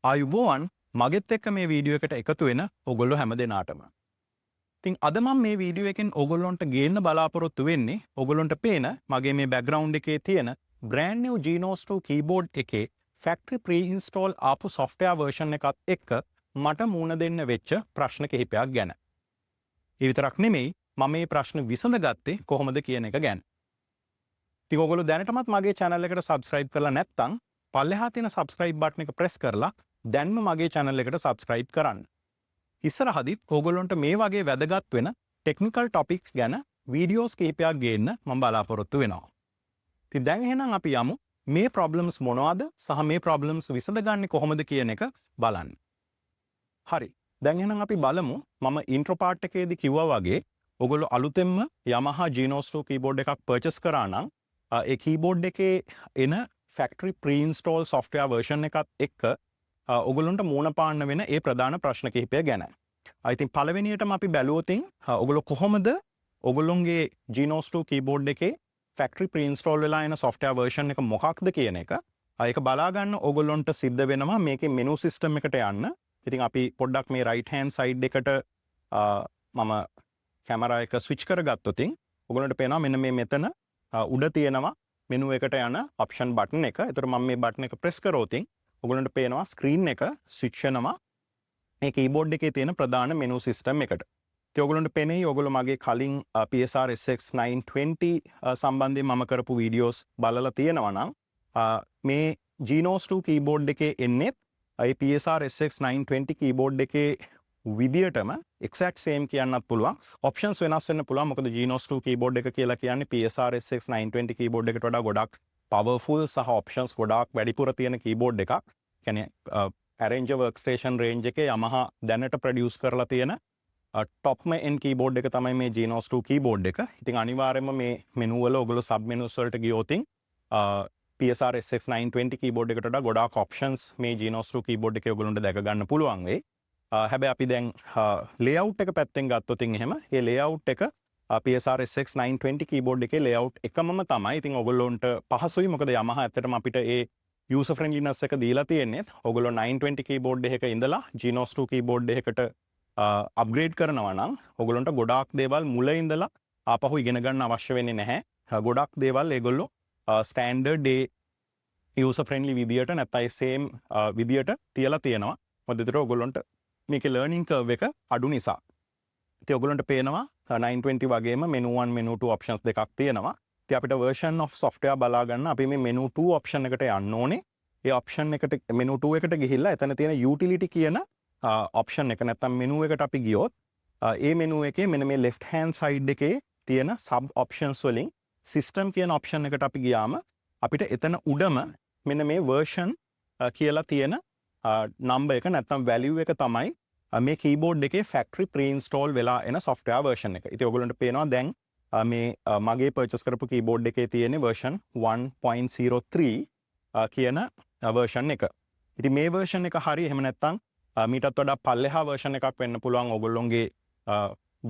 ආයුබෝවන් මගෙත් එක්ක මේ වීඩියෝ එකට එකතු වෙන ඔගොල්ලෝ හැම දෙනාටම. ඉතින් අද මම මේ වීඩියෝ එකෙන් ඔගොල්ලොන්ට ගේන්න බලාපොරොත්තු වෙන්නේ ඔගොල්ලොන්ට පේන මගේ මේ බෑග්ග්‍රවුන්ඩ් එකේ තියෙන brand new Genos 2 keyboard එකේ factory pre-install ආපු software version එකත් එක්ක මට මුණ දෙන්න වෙච්ච ප්‍රශ්න කිහිපයක් ගැන. ඒ විතරක් නෙමෙයි මම මේ ප්‍රශ්න විසඳගත්තේ කොහොමද කියන එක ගැන. ඉතින් ඔයගොල්ලෝ දැනටමත් මගේ channel එකට subscribe කරලා නැත්නම් පල්ලෙහා තියෙන subscribe button එක press කරලා දැන්ම මගේ channel එකට subscribe කරන්න. ඉස්සරහදීත් ඕගොල්ලොන්ට මේ වගේ වැදගත් වෙන technical topics ගැන videos කිහිපයක් ගේන්න මම බලාපොරොත්තු වෙනවා. ඉතින් දැන් එහෙනම් අපි යමු මේ problems මොනවද සහ මේ problems විසඳගන්නේ කොහොමද කියන එක බලන්න. හරි. දැන් එහෙනම් අපි බලමු මම intro part එකේදී කිව්වා වගේ ඔයගොල්ලෝ අලුතෙන්ම Yamaha Genos 2 keyboard එකක් purchase කරා නම් ඒ keyboard එකේ එන factory pre-install software version එකත් එක්ක ඔගොල්ලොන්ට මුණ පාන්න වෙන ඒ ප්‍රධාන ප්‍රශ්න කිහිපය ගැන. I think පළවෙනියටම අපි බැලුවොතින් ඔගොල්ලෝ කොහොමද ඔගොල්ලොන්ගේ Genos 2 keyboard එකේ factory pre-install වෙලා එන software version එක මොකක්ද කියන එක. ඒක බලා ගන්න ඔගොල්ලොන්ට සිද්ධ වෙනවා මේකේ menu system එකට යන්න. ඉතින් අපි පොඩ්ඩක් මේ right hand side එකට මම කැමරා එක switch කරගත්තොතින් ඔගොල්ලන්ට පේනවා මෙන්න මේ මෙතන උඩ තියෙනවා menu එකට යන option button එක. ඒතර මම මේ button එක press කරොතින් ඔගොල්ලන්ට පේනවා screen එක switch වෙනවා මේ keyboard එකේ තියෙන ප්‍රධාන menu system එකට. ඉතින් ඔයගොල්ලන්ට පේන්නේ ඔයගොල්ලෝ මගේ කලින් PSR SX 920 සම්බන්ධයෙන් මම කරපු videos බලලා තියෙනවා නම් මේ Genos 2 keyboard එකේ එන්නේ ඒ PSR SX 920 keyboard එකේ විදියටම exact same කියන්නත් පුළුවන්. options වෙනස් වෙන්න පුළුවන්. මොකද Genos 2 keyboard එක කියලා කියන්නේ PSR SX 920 keyboard එකට වඩා ගොඩක් powerful සහ options ගොඩාක් වැඩිපුර තියෙන keyboard එකක්. කියන්නේ Arranger workstation range එකේ Yamaha දැනට produce කරලා තියෙන topම end keyboard එක තමයි මේ Genos 2 keyboard එක. ඉතින් අනිවාර්යයෙන්ම මේ menu වල ඔයගොල්ලෝ sub menus වලට ගියොතින් PSR SX 920 keyboard එකට වඩා ගොඩාක් options මේ Genos 2 keyboard එකේ ඔයගොල්ලන්ට දැක ගන්න පුළුවන් වෙයි. හැබැයි අපි දැන් layout එක පැත්තෙන් ගත්තොතින් එහෙම ඒ layout එක PSR SX 920 keyboard එකේ layout එකමම තමයි. ඉතින් ඔයගොල්ලොන්ට පහසුයි. මොකද Yamaha ඇත්තටම අපිට ඒ user friendliness එක දීලා තියෙන්නේ. ඔයගොල්ලෝ 920 keyboard එකක ඉඳලා Genos 2 keyboard එකකට upgrade කරනවා නම් ඔයගොල්ලන්ට ගොඩාක් දේවල් මුල ඉඳලා ආපහු ඉගෙන ගන්න අවශ්‍ය වෙන්නේ නැහැ. ගොඩක් දේවල් ඒගොල්ලෝ standard day user friendly විදියට නැත්නම් same විදියට තියලා තියෙනවා. මොකද ඒතර ඔයගොල්ලන්ට මේකේ learning curve එක අඩු නිසා. ඉතින් ඔයගොල්ලන්ට පේනවා 920 වගේම menu 1 menu 2 options දෙකක් තියෙනවා. ඉතින් අපිට version of software බලා ගන්න අපි මේ menu 2 option එකට යන්න ඕනේ. ඒ option එකට menu 2 එකට ගිහිල්ලා එතන තියෙන utility කියන option එක නැත්නම් menu එකට අපි ගියොත් ඒ menu එකේ මෙන්න මේ left hand side එකේ තියෙන sub options වලින් system කියන option එකට අපි ගියාම අපිට එතන උඩම මෙන්න මේ version කියලා තියෙන number එක නැත්නම් value එක තමයි මේ keyboard එකේ factory pre-install වෙලා එන software version එක. ඉතින් ඔයගොල්ලන්ට පේනවා දැන් මේ මගේ purchase කරපු keyboard එකේ තියෙන version 1.03 කියන version එක. ඉතින් මේ version එක හරි එහෙම නැත්නම් මීටත් වඩා පල්ලෙහා version එකක් වෙන්න පුළුවන් ඔයගොල්ලොන්ගේ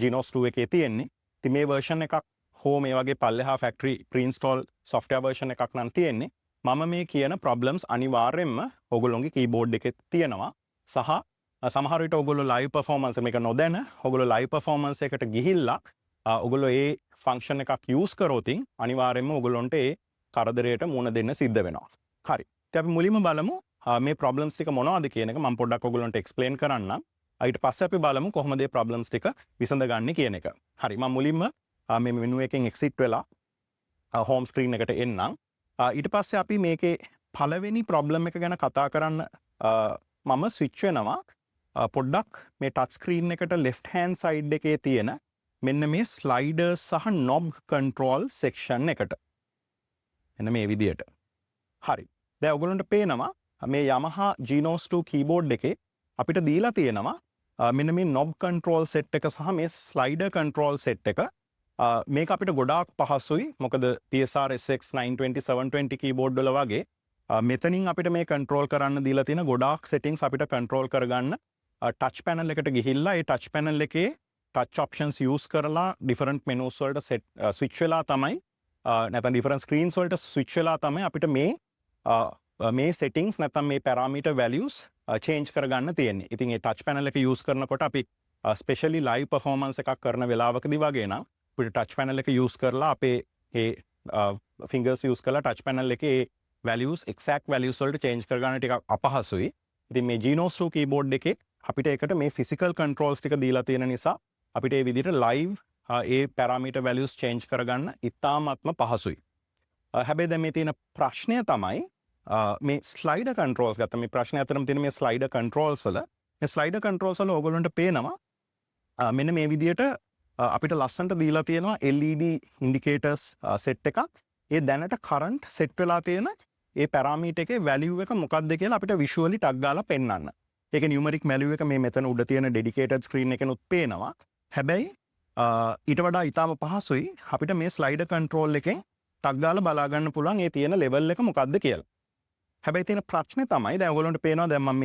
Genos 2 එකේ තියෙන්නේ. ඉතින් මේ version එකක් හෝ මේ වගේ පල්ලෙහා factory pre-install software version එකක් නම් තියෙන්නේ. මම මේ කියන problems අනිවාර්යෙන්ම ඔයගොල්ලොන්ගේ keyboard එකේ තියෙනවා. සහ සමහර විට ඔයගොල්ලෝ live performance මේක නොදැන ඔයගොල්ලෝ live performance එකට ගිහිල්ලා ඔයගොල්ලෝ ඒ function එකක් use කරොතින් අනිවාර්යෙන්ම ඔයගොල්ලොන්ට ඒ කරදරයට මුහුණ දෙන්න සිද්ධ වෙනවා. හරි. ඉතින් අපි මුලින්ම බලමු මේ problems ටික මොනවද කියන එක මම පොඩ්ඩක් ඔයගොල්ලන්ට explain කරන්නම්. ඊට පස්සේ අපි බලමු කොහොමද මේ problems ටික විසඳගන්නේ කියන එක. හරි. මම මුලින්ම මේ menu එකෙන් exit වෙලා home screen එකට එන්නම්. ඊට පස්සේ අපි මේකේ පළවෙනි problem එක ගැන කතා කරන්න මම switch වෙනවා පොඩ්ඩක් මේ touch screen එකට left hand side එකේ තියෙන මෙන්න මේ sliders සහ knob control section එකට. එන්න මේ විදියට. හරි. දැන් ඔයගොල්ලන්ට පේනවා මේ Yamaha Genos 2 keyboard එකේ අපිට දීලා තියෙනවා මෙන්න මේ knob control set එක සහ මේ slider control set එක. මේක අපිට ගොඩාක් පහසුයි. මොකද PSR SX 920 720 keyboard වල වගේ මෙතනින් අපිට මේ control කරන්න දීලා තියෙන ගොඩාක් settings අපිට control කරගන්න touch panel එකට ගිහිල්ලා ඒ touch panel එකේ touch options use කරලා different menus වලට switch වෙලා තමයි නැත්නම් different screens වලට switch වෙලා තමයි අපිට මේ settings නැත්නම් මේ parameter values චේන්ජ් කරගන්න තියෙන්නේ. ඉතින් ඒ ටච් පැනල් එක යූස් කරනකොට අපි ස්පෙෂලි ලයිව් පර්ෆෝමන්ස් එකක් කරන වෙලාවකදී වගේ නම් අපිට ටච් පැනල් එක යූස් කරලා අපේ ඒ ෆින්ගර්ස් යූස් කරලා ටච් පැනල් එකේ values exact values වලට change කරගන්න ටිකක් අපහසුයි. ඉතින් මේ Genos 2 keyboard එකේ අපිට ඒකට මේ physical controls ටික දීලා තියෙන නිසා අපිට ඒ විදිහට live ඒ parameter values change කරගන්න ඉතාමත්ම පහසුයි. හැබැයි දැන් මේ තියෙන ප්‍රශ්නය තමයි මේ slider controls ගත්ත මේ ප්‍රශ්නේ අතරම තියෙන මේ slider controls වල මේ slider controls වල ඕගොල්ලන්ට පේනවා මෙන්න මේ විදිහට අපිට ලස්සනට දීලා තියෙනවා LED indicators set එකක්. ඒ දැනට current set වෙලා තියෙන ඒ parameter එකේ value එක මොකක්ද කියලා අපිට visually ටග් ගාලා පෙන්නන්න. ඒක numeric value එක මේ මෙතන උඩ තියෙන dedicated screen එකනොත් පේනවා. හැබැයි ඊට වඩා ඊටම පහසුයි අපිට මේ slider control එකෙන් ටග් ගාලා බලා ගන්න පුළුවන් ඒ තියෙන level එක මොකක්ද කියලා. හැබැයි තියෙන ප්‍රශ්නේ තමයි දැන් ඔයගොල්ලන්ට පේනවා දැන් මම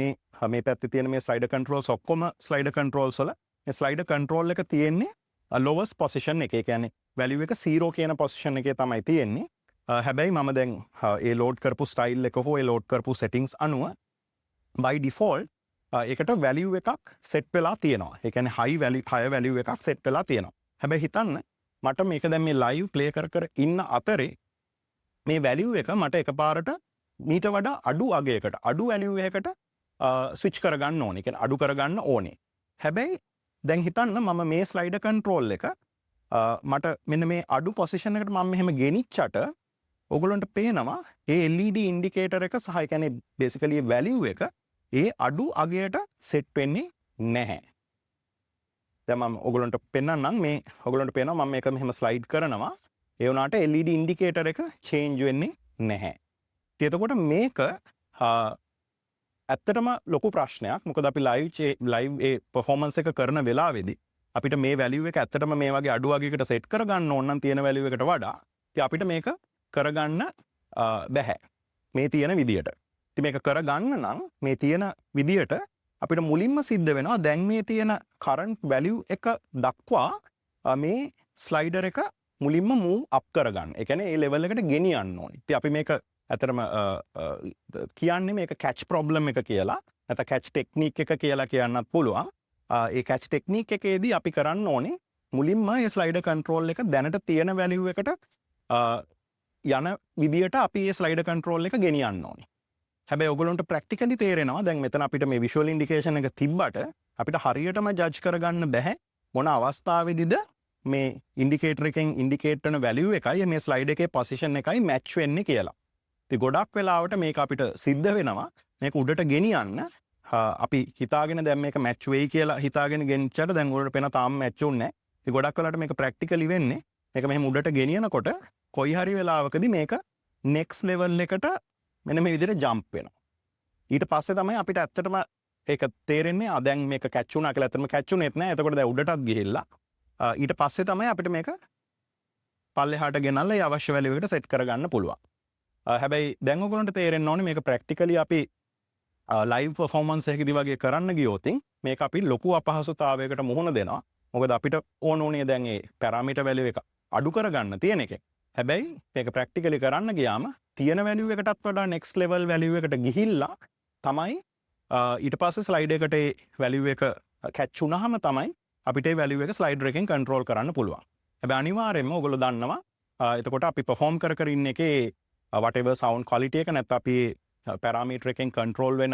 මේ පැත්තේ තියෙන මේ slider controls ඔක්කොම slider controls වල මේ slider control එක තියෙන්නේ lowest position එකේ. ඒ කියන්නේ value එක 0 කියන position එකේ තමයි තියෙන්නේ. හැබැයි මම දැන් ඒ load කරපු style එක හෝ ඒ load කරපු settings අනුව by default ඒකට value එකක් set වෙලා තියෙනවා. ඒ කියන්නේ high value එකක් set වෙලා තියෙනවා. හැබැයි හිතන්න මට මේක දැන් මේ live play කර ඉන්න අතරේ මේ value එක මට එකපාරට මීට වඩා අඩු අගයකට අඩු value එකකට switch කරගන්න ඕනේ. ඒ කියන්නේ අඩු කරගන්න ඕනේ. හැබැයි දැන් හිතන්න මම මේ slider control එක මට මෙන්න මේ අඩු position එකට මම මෙහෙම ගෙනිච්චට ඔයගොල්ලන්ට පේනවා ඒ LED indicator එක සහ ඒ කියන්නේ basically value එක ඒ අඩු අගයට set වෙන්නේ නැහැ. දැන් මම ඔයගොල්ලන්ට පෙන්නන්නම් මේ ඔයගොල්ලන්ට පේනවා මම මේක මෙහෙම slide කරනවා. ඒ වුණාට LED indicator එක change වෙන්නේ නැහැ. ඉතින් එතකොට මේක ඇත්තටම ලොකු ප්‍රශ්නයක්. මොකද අපි live ඒ performance එක කරන වෙලාවේදී අපිට මේ value එක ඇත්තටම මේ වගේ අඩු අගයකට set කරගන්න ඕන නම් තියෙන value එකට වඩා ඉතින් අපිට මේක කරගන්න බැහැ. මේ තියෙන විදියට. ඉතින් මේක කරගන්න නම් මේ තියෙන විදියට අපිට මුලින්ම සිද්ධ වෙනවා දැන් මේ තියෙන current value එක දක්වා මේ slider එක මුලින්ම move up කරගන්න. ඒ කියන්නේ ඒ level එකට ගෙනියන්න ඕනේ. ඉතින් අපි මේක ඇතරම කියන්නේ මේක catch problem එක කියලා. නැත්නම් catch technique එක කියලා කියන්නත් පුළුවන්. ඒ catch technique එකේදී අපි කරන්න ඕනේ මුලින්ම මේ slider control එක දැනට තියෙන value එකට යන විදියට අපි මේ slider control එක ගෙනියන්න ඕනේ. හැබැයි ඔයගොල්ලන්ට practically තේරෙනවා දැන් මෙතන අපිට මේ visual indication එක තිබ්බට අපිට හරියටම judge කරගන්න බැහැ මොන අවස්ථාවේදීද මේ indicator එකෙන් indicate කරන value එකයි මේ slide එකේ position එකයි match වෙන්නේ කියලා. ඉතින් ගොඩක් වෙලාවට මේක අපිට සිද්ධ වෙනවා මේක උඩට ගෙනියන්න අපි හිතාගෙන දැන් මේක match වෙයි කියලා හිතාගෙන ගෙනිච්චට දැන් උඩට පේන තාම match උන්නේ නැහැ. ඉතින් ගොඩක් වෙලාවට මේක practically වෙන්නේ මේක මෙහෙම උඩට ගෙනියනකොට කොයි හරි වෙලාවකදී මේක next level එකට මෙන්න මේ විදිහට jump වෙනවා. ඊට පස්සේ තමයි අපිට ඇත්තටම ඒක තේරෙන්නේ දැන් මේක catch වුණා කියලා. ඇත්තටම catch වුණේත් නැහැ. එතකොට දැන් උඩටත් ගිහිල්ලා ඊට පස්සේ තමයි අපිට මේක පල්ලෙහාට ගෙනල්ලා ඒ අවශ්‍ය value එකට set කරගන්න පුළුවන්. හැබැයි දැන් ඔයගොල්ලන්ට තේරෙන්න ඕනේ මේක practically අපි live performance එකකදී වගේ කරන්න ගියොත් මේක අපි ලොකු අපහසුතාවයකට මුහුණ දෙනවා. මොකද අපිට ඕනේ දැන් ඒ parameter value එක අඩු කරගන්න තියෙන එක. හැබැයි මේක practically කරන්න ගියාම තියෙන value එකටත් වඩා next level value එකට ගිහිල්ලා තමයි ඊට පස්සේ slide එකට ඒ value එක catch වුණාම තමයි අපිට ඒ value එක slider එකෙන් control කරන්න පුළුවන්. හැබැයි අනිවාර්යයෙන්ම ඔයගොල්ලෝ දන්නවා එතකොට අපි perform කර ඉන්න එකේ whatever sound quality එක නැත්නම් අපි parameter එකෙන් control වෙන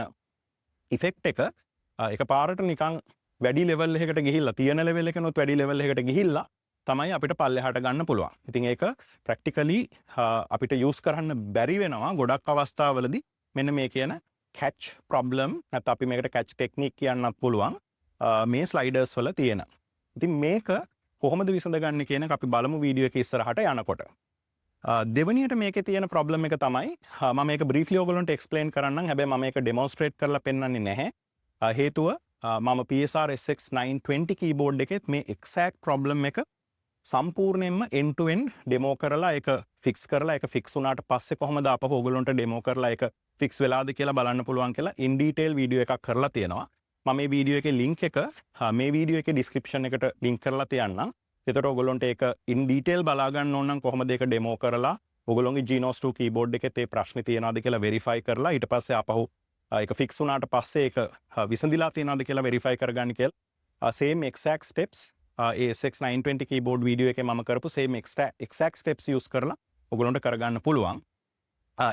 effect එක එකපාරට නිකන් වැඩි level එකකට ගිහිල්ලා තියෙන level එකනොත් වැඩි level එකකට ගිහිල්ලා තමයි අපිට පල්ලෙහාට ගන්න පුළුවන්. ඉතින් ඒක practically අපිට use කරන්න බැරි වෙනවා ගොඩක් අවස්ථාවලදී මෙන්න මේ කියන catch problem නැත්නම් අපි මේකට catch technique කියන්නත් පුළුවන් මේ sliders වල තියෙන. ඉතින් මේක කොහොමද විසඳගන්නේ කියන එක අපි බලමු වීඩියෝ එක ඉස්සරහට යනකොට. දෙවනියට මේකේ තියෙන problem එක තමයි මම මේක briefly ඔයගොල්ලන්ට explain කරන්නම්. හැබැයි මම මේක demonstrate කරලා පෙන්වන්නේ නැහැ. හේතුව මම PSR SX920 keyboard එකෙත් මේ exact problem එක සම්පූර්ණයෙන්ම end to end demo කරලා ඒක fix කරලා ඒක fix වුණාට පස්සේ කොහොමද ආපහු ඔයගොල්ලන්ට demo කරලා ඒක fix වෙලාද කියලා බලන්න පුළුවන් කියලා in detail වීඩියෝ එකක් කරලා තියෙනවා. මම මේ වීඩියෝ එකේ link එක මේ වීඩියෝ එකේ description එකට link කරලා තියන්නම්. එතකොට ඔයගොල්ලන්ට ඒක in detail බලා ගන්න ඕන නම් කොහොමද ඒක demo කරලා ඔයගොල්ලෝගේ Genos 2 keyboard එකේ තේ ප්‍රශ්නේ තියනවාද කියලා verify කරලා ඊට පස්සේ ආපහු එක ෆික්ස් වුණාට පස්සේ ඒක විසඳිලා තියෙනවද කියලා වෙරිෆයි කරගන්න කියලා same exact steps ඒ SX920 keyboard වීඩියෝ එකේ මම කරපු same exact steps use කරලා ඔයගොල්ලන්ට කරගන්න පුළුවන්.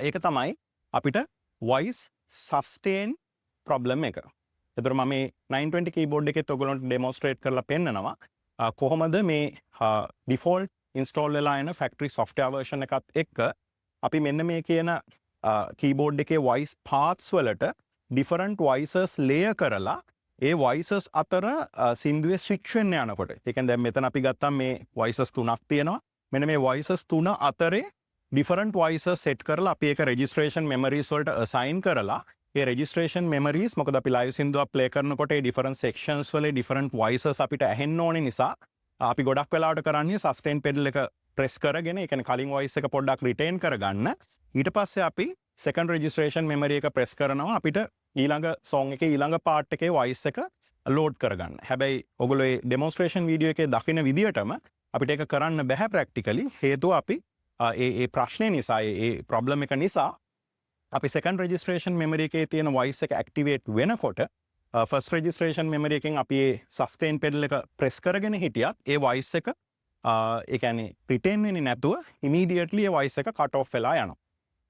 ඒක තමයි අපිට voice sustain problem එක. එතකොට මම මේ 920 keyboard එකෙත් ඔයගොල්ලන්ට demonstrate කරලා පෙන්නනවා කොහොමද මේ default install වෙලා එන factory software version එකත් එක්ක අපි මෙන්න මේ කියන keyboard එකේ voice paths වලට different voices layer කරලා ඒ voices අතර සින්දුවේ switch වෙන්න යනකොට ඒ කියන්නේ දැන් මෙතන අපි ගත්තා මේ voices තුනක් තියෙනවා. මෙන්න මේ voices තුන අතරේ different voices set කරලා අපි ඒක registration memories වලට assign කරලා ඒ registration memories මොකද අපි live සින්දුවක් play කරනකොට ඒ different sections වල different voices අපිට ඇහෙන්න ඕනේ නිසා අපි ගොඩක් වෙලාවට කරන්නේ sustain pedal එක press කරගෙන ඒ කියන්නේ කලින් voice එක පොඩ්ඩක් retain කරගන්න ඊට පස්සේ අපි second registration memory එක press කරනවා අපිට ඊළඟ song එකේ ඊළඟ part එකේ voice එක load කරගන්න. හැබැයි ඔයගොල්ලෝ මේ demonstration video එකේ දකින විදියටම අපිට ඒක කරන්න බෑ practically හේතුව අපි ඒ ප්‍රශ්නේ නිසා ඒ problem එක නිසා අපි second registration memory එකේ තියෙන voice එක activate වෙනකොට first registration memory එකෙන් අපි ඒ sustain pedal එක press කරගෙන හිටියත් ඒ voice එක ඒ කියන්නේ retain වෙන්නේ නැතුව immediately ඒ voice එක cut off වෙලා යනවා.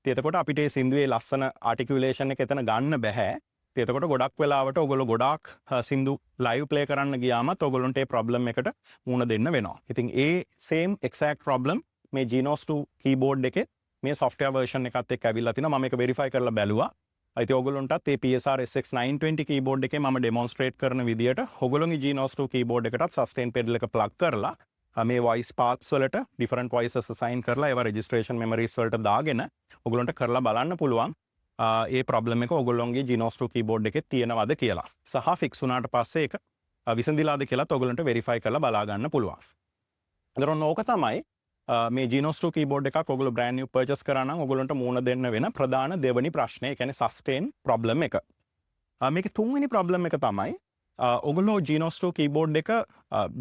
එතකොට අපිට මේ සින්දුවේ ලස්සන articulation එක එතන ගන්න බෑ. එතකොට ගොඩක් වෙලාවට ඔයගොල්ලෝ ගොඩාක් සින්දු live play කරන්න ගියාමත් ඔයගොල්ලන්ට මේ problem එකට මුහුණ දෙන්න වෙනවා. ඉතින් ඒ same exact problem මේ Genos 2 keyboard එකේ මේ software version එකත් එක්ක ඇවිල්ලා තිනවා. මම ඒක verify කරලා බැලුවා. ඉතින් ඔයගොල්ලන්ටත් මේ PSR SX920 keyboard එකේ මම demonstrate කරන විදියට ඔයගොල්ලෝගේ Genos 2 keyboard එකටත් sustain pedal එක plug කරලා මේ voice paths වලට different voices assign කරලා ඒවා registration memories වලට දාගෙන ඔයගොල්ලන්ට කරලා බලන්න පුළුවන් ඒ problem එක ඔයගොල්ලෝගේ Genos 2 keyboard එකේ තියෙනවද කියලා. සහ fix වුණාට පස්සේ ඒක විසඳිලාද කියලාත් ඔයගොල්ලන්ට verify කරලා බලා ගන්න පුළුවන්. ඒතරොන් ඕක තමයි මේ Genos 2 keyboard එකක් ඔයගොල්ලෝ brand new purchase කරා නම් ඔයගොල්ලන්ට මුණ දෙන්න වෙන ප්‍රධාන දෙවෙනි ප්‍රශ්නේ. ඒ කියන්නේ sustain problem එක. මේකේ තුන්වෙනි problem එක තමයි ඔයගොල්ලෝ Genos 2 keyboard එක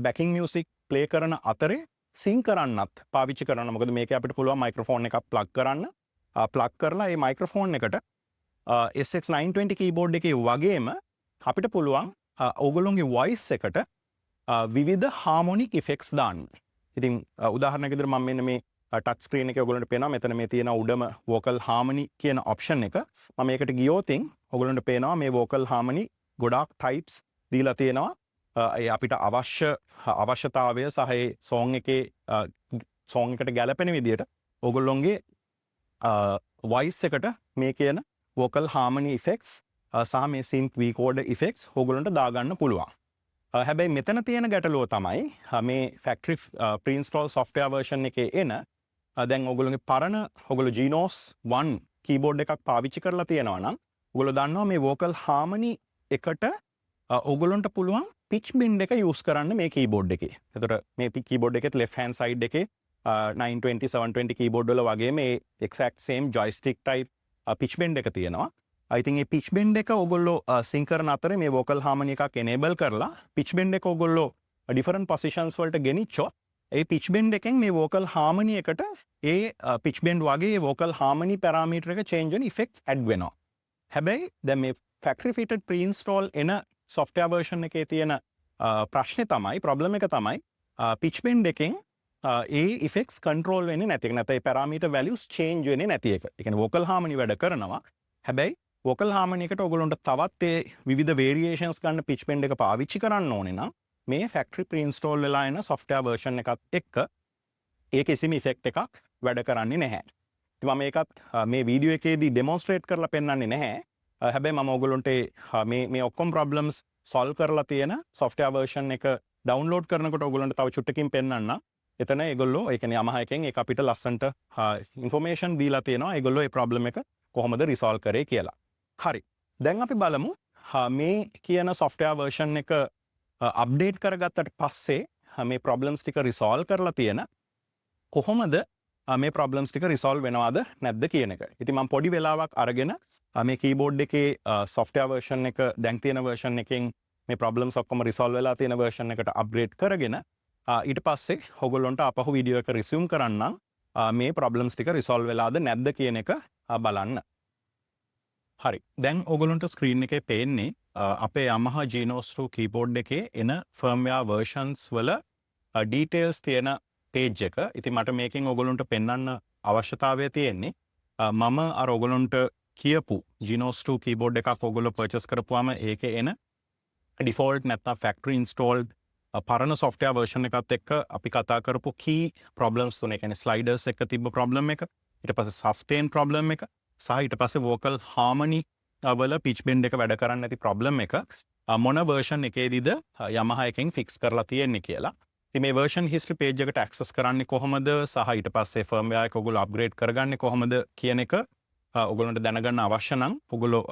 backing music play කරන අතරේ sync කරන්නත් පාවිච්චි කරනවා. මොකද මේකේ අපිට පුළුවන් microphone එකක් plug කරන්න. plug කරලා ඒ microphone එකට SX920 keyboard එකේ වගේම අපිට පුළුවන් ඔයගොල්ලෝගේ voice එකට විවිධ harmonic effects දාන්න. ඉතින් උදාහරණයක් විදිහට මම මෙන්න මේ touch screen එකේ ඔයගොල්ලන්ට පේනවා මෙතන මේ තියෙන උඩම vocal harmony කියන option එක. මම මේකට ගියොත් ඔයගොල්ලන්ට පේනවා මේ vocal harmony ගොඩාක් types දීලා තියෙනවා. ඒ අපිට අවශ්‍යතාවය සහ ඒ song එකට ගැලපෙන විදිහට ඔයගොල්ලොන්ගේ voice එකට මේ කියන vocal harmony effects සහ මේ synth vocoder effects ඔයගොල්ලන්ට දාගන්න පුළුවන්. හැබැයි මෙතන තියෙන ගැටලුව තමයි මේ factory pre-install software version එකේ එන දැන් ඔයගොල්ලෝගේ පරණ ඔයගොල්ලෝ Genos 1 keyboard එකක් පාවිච්චි කරලා තියෙනවා නම් ඔයගොල්ලෝ දන්නවා මේ vocal harmony එකට ඔයගොල්ලන්ට පුළුවන් pitch bend එක use කරන්න මේ keyboard එකේ. එතකොට මේ keyboard එකේ left hand side එකේ 920 720 keyboard වල වගේ මේ exact same joystick type pitch bend එක තියෙනවා. I think මේ pitch bend එක ඔයගොල්ලෝ sync කරන අතරේ මේ vocal harmony එකක් enable කරලා pitch bend එක ඔයගොල්ලෝ different positions වලට ගෙනිච්චොත් ඒ pitch bend එකෙන් මේ vocal harmony එකට ඒ pitch bend වගේ vocal harmony parameter එක change වෙන effects add වෙනවා. හැබැයි දැන් මේ factory fitted pre-install එන software version එකේ තියෙන ප්‍රශ්නේ තමයි problem එක තමයි pitch bend එකෙන් ඒ effects control වෙන්නේ නැති එක. නැත්නම් ඒ parameter values change වෙන්නේ නැති එක. ඒ කියන්නේ vocal harmony වැඩ කරනවා. හැබැයි vocal harmony එකට ඔයගොල්ලන්ට තවත් ඒ විවිධ variations ගන්න pitch bend එක පාවිච්චි කරන්න ඕනේ නම් මේ factory pre-install වෙලා එන software version එකත් එක්ක ඒ කිසිම effect එකක් වැඩ කරන්නේ නැහැ. ඉතින් මම මේකත් මේ වීඩියෝ එකේදී demonstrate කරලා පෙන්නන්නේ නැහැ. හැබැයි මම ඔයගොල්ලන්ට මේ ඔක්කොම problems solve කරලා තියෙන software version එක download කරනකොට ඔයගොල්ලන්ට තව චුට්ටකින් පෙන්නන්න. එතන ඒගොල්ලෝ ඒ කියන්නේ Yamaha එකෙන් ඒක අපිට ලස්සන්ට information දීලා තියෙනවා. ඒගොල්ලෝ මේ problem එක කොහොමද resolve කරේ කියලා. හරි. දැන් අපි බලමු මේ කියන software version එක update කරගත්තට පස්සේ මේ problems ටික resolve කරලා තියෙන කොහොමද මේ problems ටික resolve වෙනවද නැද්ද කියන එක. ඉතින් මම පොඩි වෙලාවක් අරගෙන මේ keyboard එකේ software version එක දැන් තියෙන version එකෙන් මේ problems ඔක්කොම resolve වෙලා තියෙන version එකට upgrade කරගෙන ඊට පස්සේ ඔයගොල්ලන්ට අපහු වීඩියෝ එක resume කරන්නම් මේ problems ටික resolve වෙලාද නැද්ද කියන එක බලන්න. හරි. දැන් ඔයගොල්ලන්ට ස්ක්‍රීන් එකේ පේන්නේ අපේ Yamaha Genos 2 කීබෝඩ් එකේ එන ෆර්ම්වෙයාර් versions වල ඩීටේල්ස් තියෙන පේජ් එක. ඉතින් මට මේකෙන් ඔයගොල්ලන්ට පෙන්වන්න අවශ්‍යතාවය තියෙන්නේ මම අර ඔයගොල්ලන්ට කියපු Genos 2 කීබෝඩ් එකක් ඔයගොල්ලෝ පර්චේස් කරපුවාම ඒකේ එන ඩිෆෝල්ට් නැත්නම් ෆැක්ටරි ඉන්ස්ටෝල්ඩ් පරණ software version එකත් එක්ක අපි කතා කරපු key problems තුන. ඒ කියන්නේ sliders එක තිබ්බ problem එක, ඊට පස්සේ sustain problem එක, සහ ඊට පස්සේ vocal harmony වල pitch bend එක වැඩ කරන්නේ නැති problem එක මොන version එකේදීද Yamaha එකෙන් fix කරලා තියෙන්නේ කියලා. ඉතින් මේ version history page එකට access කරන්නේ කොහොමද සහ ඊට පස්සේ firmware එක ඔයගොල්ලෝ upgrade කරගන්නේ කොහොමද කියන එක ඔයගොල්ලන්ට දැනගන්න අවශ්‍ය නම් ඔයගොල්ලෝ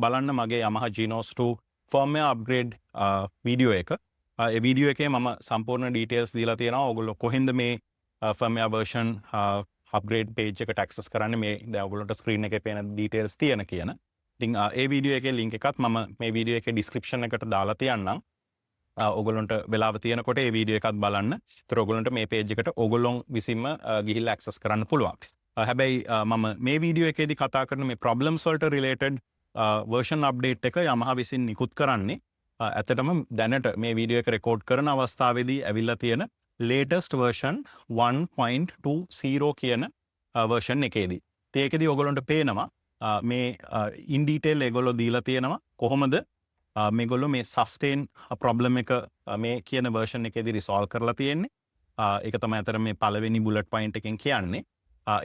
බලන්න මගේ Yamaha Genos 2 firmware upgrade video එක. ඒ වීඩියෝ එකේ මම සම්පූර්ණ ඩීටේල්ස් දීලා තියෙනවා ඔයගොල්ලෝ කොහෙන්ද මේ firmware version upgrade page එකට access කරන්නේ මේ දැන් ඔයගොල්ලන්ට screen එකේ පේන details තියෙන කියන. ඉතින් ඒ වීඩියෝ එකේ link එකත් මම මේ වීඩියෝ එකේ description එකට දාලා තියන්නම්. ඔයගොල්ලන්ට වෙලාව තියෙනකොට ඒ වීඩියෝ එකත් බලන්න. ඒතර ඔයගොල්ලන්ට මේ page එකට ඔයගොල්ලොන් විසින්ම ගිහිල්ලා access කරන්න පුළුවන්. හැබැයි මම මේ වීඩියෝ එකේදී කතා කරන මේ problems වලට related version update එක Yamaha විසින් නිකුත් කරන්නේ ඇත්තටම දැනට මේ වීඩියෝ එක රෙකෝඩ් කරන අවස්ථාවේදී ඇවිල්ලා තියෙන latest version 1.20 කියන version එකේදී. ඒකෙදී ඔයගොල්ලන්ට පේනවා මේ in detail ඒගොල්ලෝ දීලා තියෙනවා කොහොමද මේගොල්ලෝ මේ sustain problem එක මේ කියන version එකේදී resolve කරලා තියෙන්නේ. ඒක තමයි අතර මේ පළවෙනි bullet point එකෙන් කියන්නේ.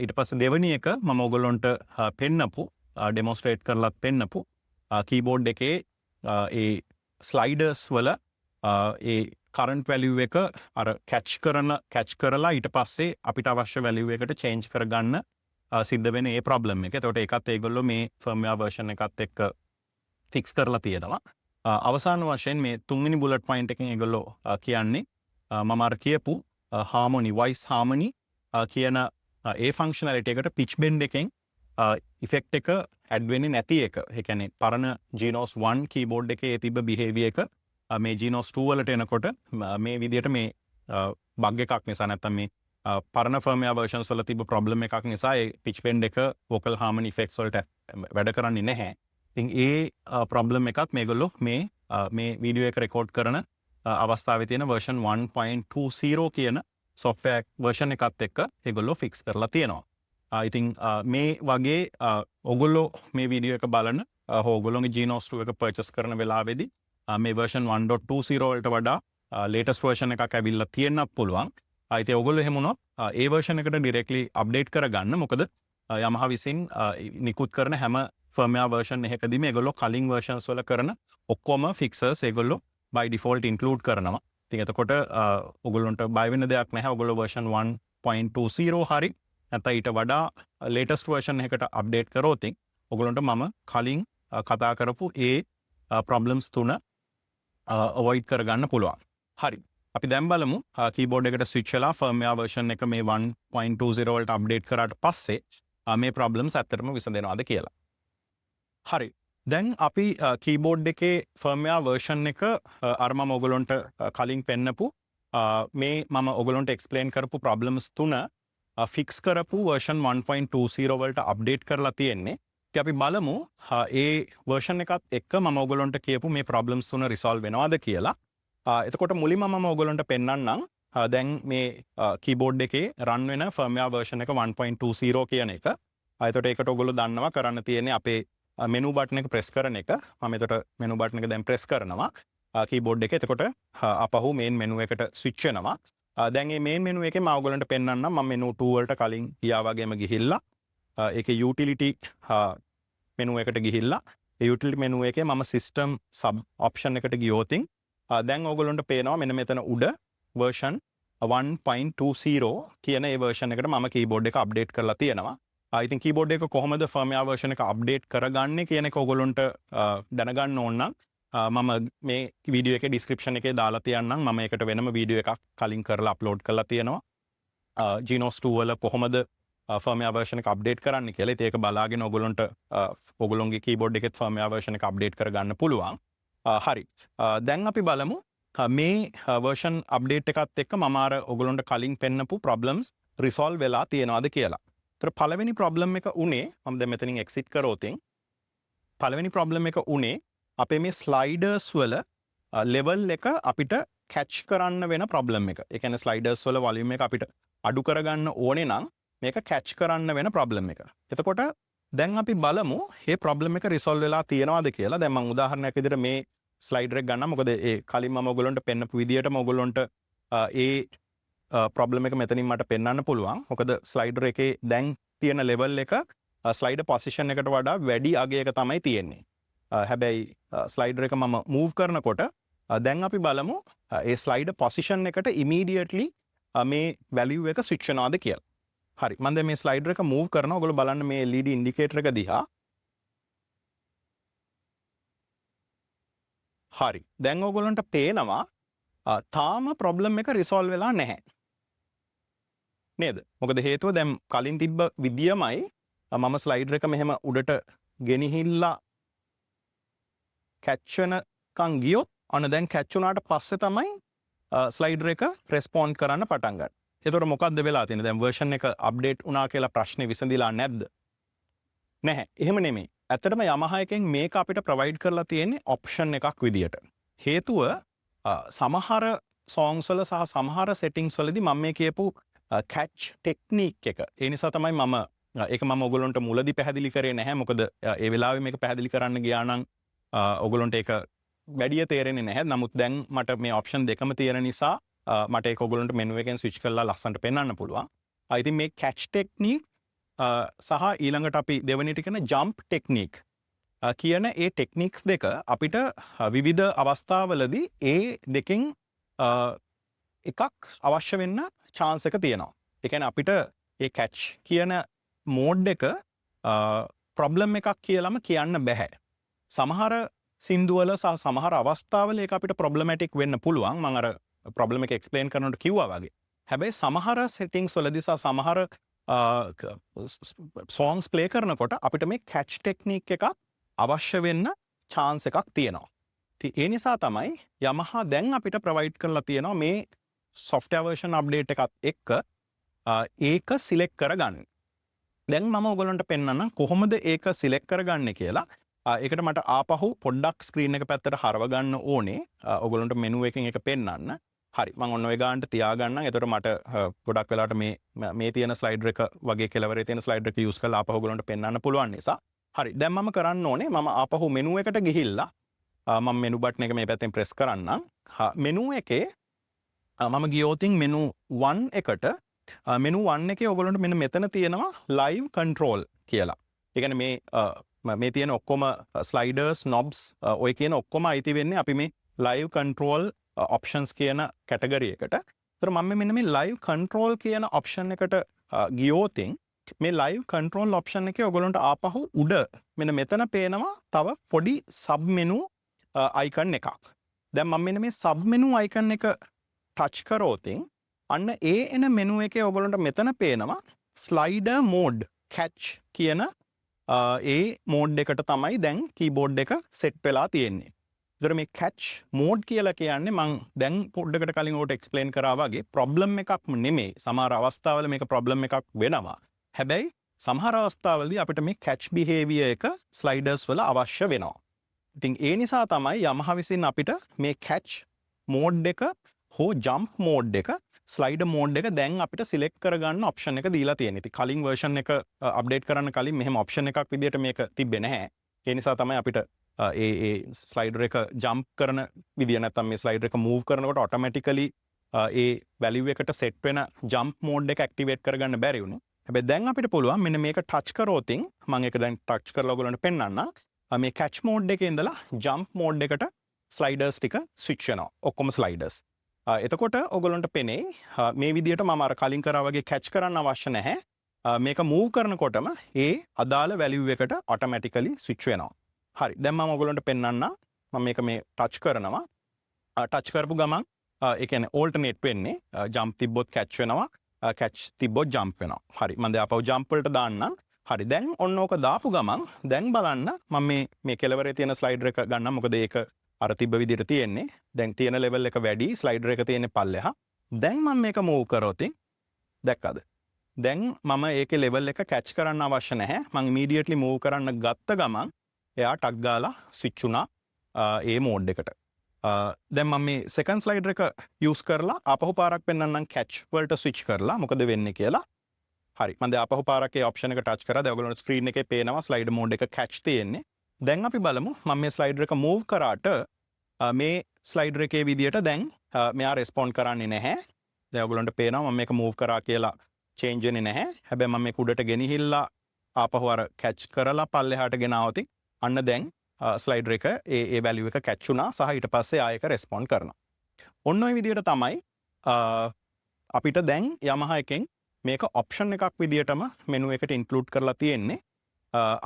ඊට පස්සේ දෙවෙනි එක මම ඔයගොල්ලන්ට පෙන්නපු demonstrate කරලා පෙන්නපු keyboard එකේ ඒ sliders වල ඒ current value එක අර catch කරලා ඊට පස්සේ අපිට අවශ්‍ය value එකට change කරගන්න සිද්ධ වෙන ඒ problem එක. එතකොට ඒකත් ඒගොල්ලෝ මේ firmware version එකත් එක්ක fix කරලා තියෙනවා. අවසාන වශයෙන් මේ තුන්වෙනි bullet point එකෙන් ඒගොල්ලෝ කියන්නේ මම අර කියපු harmony voice harmony කියන ඒ functionality එකට pitch bend එකෙන් effect එක add වෙන්නේ නැති එක. ඒ කියන්නේ පරණ Genos 1 keyboard එකේ තිබ්බ behavior එක මේ Genos 2 වලට එනකොට මේ විදිහට මේ bug එකක් නිසා නැත්නම් මේ පරණ firmware versions වල තිබ්බ problem එකක් නිසා ඒ pitch bend එක vocal harmony effects වලට වැඩ කරන්නේ නැහැ. ඉතින් ඒ problem එකත් මේගොල්ලෝ මේ වීඩියෝ එක රෙකෝඩ් කරන අවස්ථාවේ තියෙන version 1.20 කියන software version එකත් එක්ක ඒගොල්ලෝ fix කරලා තියෙනවා. ඉතින් මේ වගේ ඔගොල්ලෝ මේ වීඩියෝ එක බලන ඔගොල්ලෝගේ Genos 2 එක purchase කරන වෙලාවේදී මේ version 1.20 වලට වඩා latest version එකක් ඇවිල්ලා තියෙන්නත් පුළුවන්. ඉතින් ඔයගොල්ලෝ එහෙම වුණොත් ඒ version එකට directly update කරගන්න. මොකද Yamaha විසින් නිකුත් කරන හැම firmware version එකකදීම ඒගොල්ලෝ කලින් versions වල කරන ඔක්කොම fixes ඒගොල්ලෝ by default include කරනවා. ඉතින් එතකොට ඔයගොල්ලන්ට බය වෙන්න දෙයක් නැහැ. ඔයගොල්ලෝ version 1.20 හරි නැත්නම් ඊට වඩා latest version එකකට update කරොත් ඔයගොල්ලන්ට මම කලින් කතා කරපු ඒ problems තුන avoid කරගන්න පුළුවන්. හරි. අපි දැන් බලමු keyboard එකට switch වෙලා firmware version එක මේ 1.20 වලට update කරාට පස්සේ මේ problems ඇත්තටම විසඳෙනවද කියලා. හරි. දැන් අපි keyboard එකේ firmware version එක අර මම ඔයගොල්ලන්ට කලින් පෙන්නපු මේ මම ඔයගොල්ලන්ට explain කරපු problems තුන fix කරපු version 1.20 වලට update කරලා තියෙන්නේ. ඉතින් අපි බලමු ඒ version එකත් එක්ක මම ඔයගොල්ලන්ට කියපු මේ problems තුන resolve වෙනවද කියලා. එතකොට මුලින්ම මම ඔයගොල්ලන්ට පෙන්නන්නම් දැන් මේ keyboard එකේ run වෙන firmware version එක 1.20 කියන එක. එතකොට ඒකට ඔයගොල්ලෝ දන්නවා කරන්න තියෙන්නේ අපේ menu button එක press කරන එක. මම එතකොට menu button එක දැන් press කරනවා keyboard එකේ. එතකොට අපහු main menu එකට switch වෙනවා. දැන් මේ main menu එකේ මම ඔයගොල්ලන්ට පෙන්නන්නම්. මම menu 2 වලට කලින් ගියා වගේම ගිහිල්ලා ඒකේ utility menu එකට ගිහිල්ලා ඒ utility menu එකේ මම system sub option එකට ගියොත් දැන් ඔයගොල්ලන්ට පේනවා මෙන්න මෙතන උඩ version 1.20 කියන ඒ version එකට මම keyboard එක update කරලා තියෙනවා. ඉතින් keyboard එක කොහොමද firmware version එක update කරගන්නේ කියන එක ඔයගොල්ලන්ට දැනගන්න ඕන නම් මම මේ වීඩියෝ එකේ description එකේ දාලා තියන්නම්. මම ඒකට වෙනම වීඩියෝ එකක් කලින් කරලා upload කරලා තියෙනවා. Genos 2 වල කොහොමද firmware version එක update කරන්න කියලා. ඉතින් ඒක බලාගෙන ඔයගොල්ලන්ට ඔයගොල්ලොන්ගේ keyboard එකේ firmware version එක update කරගන්න පුළුවන්. හරි. දැන් අපි බලමු මේ version update එකත් එක්ක මම අර ඔයගොල්ලන්ට කලින් පෙන්නපු problems resolve වෙලා තියෙනවද කියලා. ඒතර පළවෙනි problem එක උනේ මම දැන් මෙතනින් exit කරොත් පළවෙනි ප්‍රොබ්ලම් එක උනේ අපේ මේ ස්ලයිඩර්ස් වල ලෙවල් එක අපිට කැච් කරන්න වෙන ප්‍රොබ්ලම් එක. ඒ කියන්නේ ස්ලයිඩර්ස් වල වොලියුම් එක අපිට අඩු කරගන්න ඕනේ නම් මේක කැච් කරන්න වෙන ප්‍රොබ්ලම් එක. එතකොට දැන් අපි බලමු මේ ප්‍රොබ්ලම් එක රිසෝල්ව් වෙලා තියෙනවද කියලා. දැන් මම උදාහරණයක් විදිහට මේ ස්ලයිඩර් එක ගන්නම්. මොකද ඒ කලින් මම ඔයගොල්ලන්ට පෙන්නපු විදිහටම ඔයගොල්ලන්ට ඒ ප්‍රොබ්ලම් එක මෙතනින් මට පෙන්වන්න පුළුවන්. මොකද ස්ලයිඩර් එකේ දැන් තියෙන ලෙවල් එක ස්ලයිඩර් පොසිෂන් එකට වඩා වැඩි අගයක තමයි තියෙන්නේ. හැබැයි ස්ලයිඩර් එක මම මූව් කරනකොට දැන් අපි බලමු ඒ ස්ලයිඩර් පොසිෂන් එකට ඉමීඩියට්ලි මේ වැලියු එක ස්විච් වෙනවද කියලා. හරි. මම දැන් මේ ස්ලයිඩර් එක මූව් කරනවා. ඔයගොල්ලෝ බලන්න මේ LED ඉන්ඩිකේටර් එක දිහා. හරි. දැන් ඔයගොල්ලන්ට පේනවා තාම ප්‍රොබ්ලම් එක රිසෝල්ව් වෙලා නැහැ. නේද? මොකද හේතුව දැන් කලින් තිබ්බ විදියමයි මම ස්ලයිඩර් එක මෙහෙම උඩට ගෙනහිල්ලා කැච් වෙනකන් ගියොත් අන්න දැන් කැච් වුණාට පස්සේ තමයි ස්ලයිඩර් එක රෙස්පොන්ඩ් කරන්න පටන් ගන්න. එතකොට මොකද්ද වෙලා තියෙන්නේ? දැන් වර්ෂන් එක අප්ඩේට් වුණා කියලා ප්‍රශ්නේ විසඳිලා නැද්ද? නැහැ. එහෙම නෙමෙයි. ඇත්තටම Yamaha එකෙන් මේක අපිට ප්‍රොවයිඩ් කරලා තියෙන්නේ ඔප්ෂන් එකක් විදියට. හේතුව සමහර songs වල සහ සමහර settings වලදී මම මේ කියපු catch technique එක. ඒ නිසා තමයි මම ඒක මම ඔයගොල්ලන්ට මුලදී පැහැදිලි කරේ නැහැ. මොකද ඒ වෙලාවේ මේක පැහැදිලි කරන්න ගියා නම් ඔයගොල්ලන්ට ඒක වැඩිය තේරෙන්නේ නැහැ. නමුත් දැන් මට මේ ඔප්ෂන් දෙකම තියෙන නිසා මට ඒක ඔයගොල්ලන්ට මෙනු එකෙන් ස්විච් කරලා ලස්සනට පෙන්වන්න පුළුවන්. ඉතින් මේ catch technique සහ ඊළඟට අපි දෙවෙනිට කියන jump technique කියන ඒ ටෙක්නික්ස් දෙක අපිට විවිධ අවස්ථාවලදී ඒ දෙකෙන් එකක් අවශ්‍ය වෙන්න chance එක තියෙනවා. ඒ කියන්නේ අපිට ඒ catch කියන මෝඩ් එක ප්‍රොබ්ලම් එකක් කියලාම කියන්න බෑ. සමහර සින්දුවල සහ සමහර අවස්ථාවල ඒක අපිට ප්‍රොබ්ලමැටික් වෙන්න පුළුවන්. මම අර ප්‍රොබ්ලම් එක එක්ස්ප්ලেইন කරනකොට කිව්වා වගේ. හැබැයි සමහර settings වලදී සහ සමහර songs play කරනකොට අපිට මේ catch technique එක අවශ්‍ය වෙන්න chance එකක් තියෙනවා. ඉතින් ඒ නිසා තමයි Yamaha දැන් අපිට provide කරලා තියෙනවා මේ software version update එකත් එක්ක ඒක select කරගන්න. දැන් මම ඔයගොල්ලන්ට පෙන්නන්නම් කොහොමද ඒක select කරගන්නේ කියලා. ඒකට මට ආපහු පොඩ්ඩක් ස්ක්‍රීන් එක පැත්තට හරව ගන්න ඕනේ. ඔයගොල්ලන්ට මෙනු එකෙන් එක පෙන්නන්න. හරි. මම ඔන්න ඔය ගානට තියාගන්නම්. එතකොට මට ගොඩක් වෙලාවට මේ තියෙන ස්ලයිඩර් එක වගේ කෙලවරේ තියෙන ස්ලයිඩර් එක යූස් කරලා ආපහු ඔයගොල්ලන්ට පෙන්නන්න පුළුවන් නිසා. හරි. දැන් මම කරන්න ඕනේ මම ආපහු මෙනු එකට ගිහිල්ලා මම මෙනු බටන් එක මේ පැත්තෙන් ප්‍රෙස් කරන්නම්. මෙනු එකේ මම ගියොතින් මෙනු 1 එකට මෙනු 1 එකේ ඔයගොල්ලන්ට මෙන්න මෙතන තියෙනවා live control කියලා. ඒ කියන්නේ මේ තියෙන ඔක්කොම ස්ලයිඩර්ස් knobs ඔය කියන ඔක්කොම අයිති වෙන්නේ අපි මේ live control options කියන කැටගරි එකට. ඒතර මම මෙන්න මේ live control කියන option එකට ගියොතින් මේ live control option එකේ ඔයගොල්ලන්ට ආපහු උඩ මෙන්න මෙතන පේනවා තව පොඩි sub menu icon එකක්. දැන් මම මෙන්න මේ sub menu icon එක touch කරොතින් අන්න ඒ එන menu එකේ ඔයගොල්ලන්ට මෙතන පේනවා slider mode catch කියන ඒ mode එකට තමයි දැන් keyboard එක set වෙලා තියෙන්නේ. ඒතර මේ catch mode කියලා කියන්නේ මම දැන් පොඩ්ඩකට කලින් ඔකට explain කරා වගේ problem එකක්ම නෙමෙයි. සමහර අවස්ථාවල මේක problem එකක් වෙනවා. හැබැයි සමහර අවස්ථාවලදී අපිට මේ catch behavior එක sliders වල අවශ්‍ය වෙනවා. ඉතින් ඒ නිසා තමයි Yamaha විසින් අපිට මේ catch mode එක හෝ jump mode එක slider mode එක දැන් අපිට select කරගන්න option එක දීලා තියෙනවා. ඉතින් කලින් version එක update කරන්න කලින් මෙහෙම option එකක් විදියට මේක තිබ්බේ නැහැ. ඒ නිසා තමයි අපිට ඒ ස්ලයිඩර් එක ජම්ප් කරන විදිය නැත්නම් මේ ස්ලයිඩර් එක මූව් කරනකොට ඔටෝමැටිකලි ඒ වැලියු එකට සෙට් වෙන ජම්ප් මෝඩ් එක ඇක්ටිවේට් කරගන්න බැරි වුණා. හැබැයි දැන් අපිට පුළුවන් මෙන්න මේක ටච් කරොතින් මම ඒක දැන් ටච් කරලා ඔයගොල්ලන්ට පෙන්නන්නම්. මේ කැච් මෝඩ් එකේ ඉඳලා ජම්ප් මෝඩ් එකට ස්ලයිඩර්ස් ටික ස්විච් වෙනවා. ඔක්කොම ස්ලයිඩර්ස්. එතකොට ඔයගොල්ලන්ට පෙනේ මේ විදියට මම අර කලින් කරා වගේ කැච් කරන්න අවශ්‍ය නැහැ. මේක මූව් කරනකොටම ඒ අදාළ වැලියු එකට ඔටෝමැටිකලි ස්විච් වෙනවා. හරි. දැන් මම ඔයගොල්ලන්ට පෙන්නන්න. මම මේක මේ ටච් කරනවා. ටච් කරපු ගමන් ඒ කියන්නේ ඕල්ටර්නේට් වෙන්නේ. ජම්ප් තිබ්බොත් කැච් වෙනවා. කැච් තිබ්බොත් ජම්ප් වෙනවා. හරි. මම දැන් ආපහු ජම්ප් වලට දාන්නම්. හරි. දැන් ඔන්න ඕක දාපු ගමන් දැන් බලන්න මම මේ කෙලවරේ තියෙන ස්ලයිඩර් එක ගන්නම්. මොකද ඒක අර තිබ්බ විදිහට තියෙන්නේ. දැන් තියෙන ලෙවල් එක වැඩි. ස්ලයිඩර් එක තියෙන්නේ පල්ලෙහා. දැන් මම මේක මූව් කරොතින් දැක්කද? දැන් මම ඒකේ ලෙවල් එක කැච් කරන්න අවශ්‍ය නැහැ. මම ඉමීඩියට්ලි මූව් කරන්න ගත්ත ගමන් එයා ටක් ගාලා ස්විච් වුණා ඒ මෝඩ් එකට. දැන් මම මේ සෙකන්ඩ් ස්ලයිඩර් එක යූස් කරලා ආපහු පාරක් පෙන්නන්නම් කැච් වලට ස්විච් කරලා මොකද වෙන්නේ කියලා. හරි මම දැන් ආපහු පාරක් ඒ ඔප්ෂන් එක ටච් කරා. දැන් ඔයගොල්ලන්ට ස්ක්‍රීන් එකේ පේනවා ස්ලයිඩර් මෝඩ් එක කැච් තියෙන්නේ. දැන් අපි බලමු මම මේ ස්ලයිඩර් එක මූව් කරාට මේ ස්ලයිඩර් එකේ විදියට දැන් මෙයා රෙස්පොන්ඩ් කරන්නේ නැහැ. දැන් ඔයගොල්ලන්ට පේනවා මම මේක මූව් කරා කියලා චේන්ජ් වෙන්නේ නැහැ. හැබැයි මම මේක උඩට ගෙනහිල්ලා ආපහු අර කැච් කරලා පල්ලෙහාට ගෙනාවොත් අන්න දැන් ස්ලයිඩර් එක ඒ වැලියු එක කැච් වුණා සහ ඊට පස්සේ ආයෙක රෙස්පොන්ඩ් කරනවා. ඔන්න ඔය විදියට තමයි අපිට දැන් Yamaha එකෙන් මේක ඔප්ෂන් එකක් විදියටම මෙනු එකට ඉන්ක්ලූඩ් කරලා තියෙන්නේ.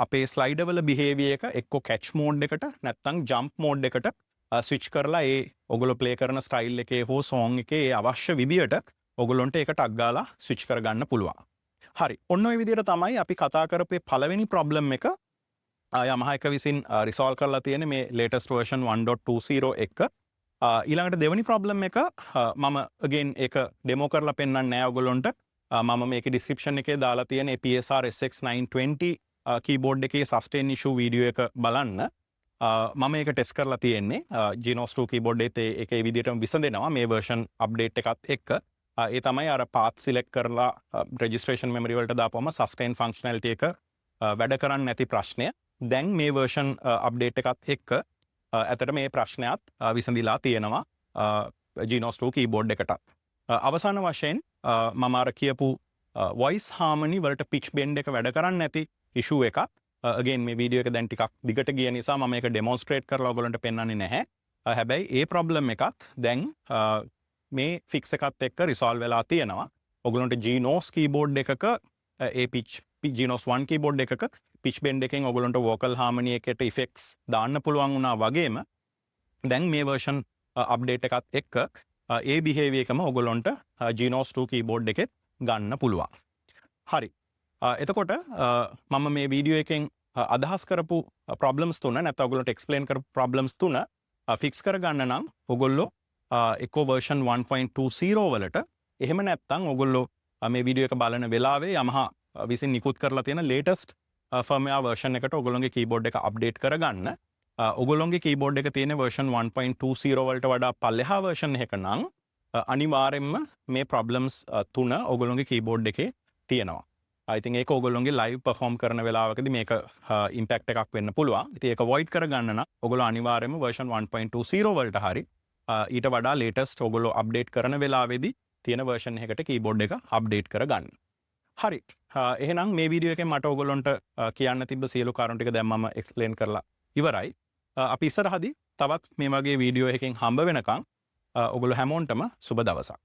අපේ ස්ලයිඩර් වල බිහේවියර් එක එක්ක කැච් මෝඩ් එකට නැත්නම් ජම්ප් මෝඩ් එකට ස්විච් කරලා ඒ ඔගොල්ලෝ ප්ලේ කරන ස්ටයිල් එකේ හෝ සෝං එකේ අවශ්‍ය විදියට ඔගොල්ලොන්ට ඒක ටක් ගාලා ස්විච් කරගන්න පුළුවන්. හරි ඔන්න ඔය විදියට තමයි අපි කතා කරපු පළවෙනි ප්‍රොබ්ලම් එක Yamaha එක විසින් රිසෝල්ව් කරලා තියෙන්නේ මේ latest version 1.20 එක. ඊළඟට දෙවෙනි ප්‍රොබ්ලම් එක මම again ඒක ඩෙමෝ කරලා පෙන්නන්නේ නැහැ ඔයගොල්ලොන්ට. මම මේකේ description එකේ දාලා තියෙන PSR SX920 keyboard එකේ sustain issue වීඩියෝ එක බලන්න. මම මේක ටෙස්ට් කරලා තියෙන්නේ Genos 2 keyboard එකේ ඒකේ විදියටම විසඳෙනවා මේ version update එකත් එක්ක. ඒ තමයි අර path select කරලා registration memory වලට දාපුවම sustain functionality එක වැඩ කරන්නේ නැති ප්‍රශ්නය. දැන් මේ version update එකත් එක්ක ඇතට මේ ප්‍රශ්නයත් විසඳිලා තියෙනවා Genos 2 keyboard එකට. අවසාන වශයෙන් මම අර කියපු voice harmony වලට pitch bend එක වැඩ කරන්නේ නැති issue එකක්. again මේ වීඩියෝ එක දැන් ටිකක් දිගට ගිය නිසා මම මේක demonstrate කරලා ඔයගොල්ලන්ට පෙන්වන්නේ නැහැ. හැබැයි ඒ problem එකත් දැන් මේ fix එකත් එක්ක resolve වෙලා තියෙනවා. ඔයගොල්ලන්ට Genos keyboard එකක ඒ pitch Genos 1 keyboard එකක pitch bend එකෙන් ඔයගොල්ලන්ට vocal harmony එකට effects දාන්න පුළුවන් වුණා වගේම දැන් මේ version update එකත් එක්ක ඒ behavior එකම ඔයගොල්ලන්ට Genos 2 keyboard එකෙත් ගන්න පුළුවන්. හරි. එතකොට මම මේ වීඩියෝ එකෙන් අදහස් කරපු problems තුන නැත්නම් ඔයගොල්ලන්ට explain කරපු problems තුන fix කරගන්න නම් ඔයගොල්ලෝ එක්ක version 1.20 වලට එහෙම නැත්නම් ඔයගොල්ලෝ මේ වීඩියෝ එක බලන වෙලාවේ Yamaha විසින් නිකුත් කරලා තියෙන latest firmware version එකට ඔයගොල්ලෝගේ keyboard එක update කරගන්න. ඔයගොල්ලෝගේ keyboard එක තියෙන version 1.20 වලට වඩා පල්ලෙහා version එකක නම් අනිවාර්යෙන්ම මේ problems තුන ඔයගොල්ලෝගේ keyboard එකේ තියෙනවා. I think ඒක ඔයගොල්ලෝගේ live perform කරන වෙලාවකදී මේක impact එකක් වෙන්න පුළුවන්. ඉතින් ඒක avoid කරගන්න නම් ඔයගොල්ලෝ අනිවාර්යෙන්ම version 1.20 වලට හරි ඊට වඩා latest ඔයගොල්ලෝ update කරන වෙලාවේදී තියෙන version එකකට keyboard එක update කරගන්න. හරි. එහෙනම් මේ වීඩියෝ එකෙන් මට ඔයගොල්ලන්ට කියන්න තිබ්බ සියලු කාරණා ටික දැන් මම explain කරලා ඉවරයි. අපි ඉස්සරහදී තවත් මේ වගේ වීඩියෝ එකකින් හම්බ වෙනකන් ඔයගොල්ලෝ හැමෝන්ටම සුබ දවසක්.